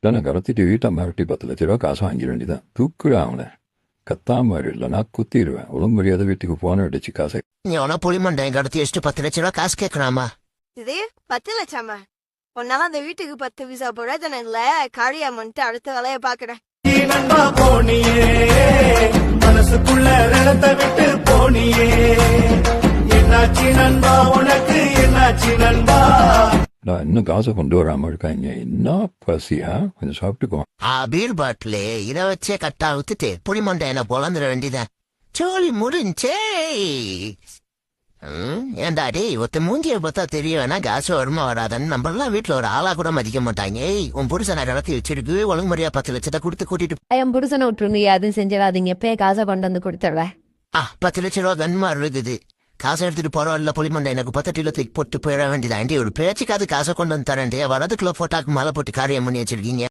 나는 가로띠리 위다 말띠 버틀레 들어 가서 한기른이다. 부끄러우네. கத்தாமரில் நான் குத்திடுவேன் ஒழுங்கு மரியாதை வீட்டுக்கு போன அடிச்சு காசை நீ ஒன்னா புளிமண்டை அடுத்து ಎಷ್ಟು 10 லட்சம் ரூபா காசு கேட்கறாமா இது 10 லட்சமா உன்னால அந்த வீட்டுக்கு 10 விசா போடாதன இல்ல காரியாமன்ட்டு அடுத்த வேலையை பாக்குறேன் நண்பா போனியே மனசுக்குள்ள ரணத்தை விட்டு போனியே என்னாச்சு நண்பா உனக்கு என்னாச்சு நண்பா நான் இன்னும் காசை கொண்டு வராம இருக்காங்க என்ன பசியா கொஞ்சம் சாப்பிட்டுக்கோ பீர் பாட்டிலே இதை வச்சே கட்டா வித்துட்டு புளிமண்டை என்ன பொழந்துட வேண்டியதான் சோழி முடிஞ்சே ஏண்டா டேய் ஒருத்த மூஞ்சியை பார்த்தா தெரியும் வேணா காசு வருமா வராதுன்னு நம்மளாம் வீட்டுல ஒரு ஆளா கூட மதிக்க மாட்டாங்க உன் புருஷனை நடத்தி வச்சிருக்கு ஒழுங்கு முறையா 10 லட்சத்தை கொடுத்து கூட்டிட்டு என் புருஷனை விட்டுருங்க எதுவும் செஞ்சிடாதீங்க எப்பயே காசை கொண்டு வந்து கொடுத்துடுவேன் 10 லட்சம் ரூபா கன்மா இருக்குது காசை எடுத்துட்டு பரவாயில்ல புளிமண்டை எனக்கு 10 கிலோ தூக்கி போட்டு போயிட வேண்டியதாண்டி ஒரு பேச்சுக்காவது காசை கொண்டு வந்து தரேன் வரதுக்குள்ள போட்டாக்கு மலை போட்டு காரியம் பண்ணி வச்சிருக்கீங்க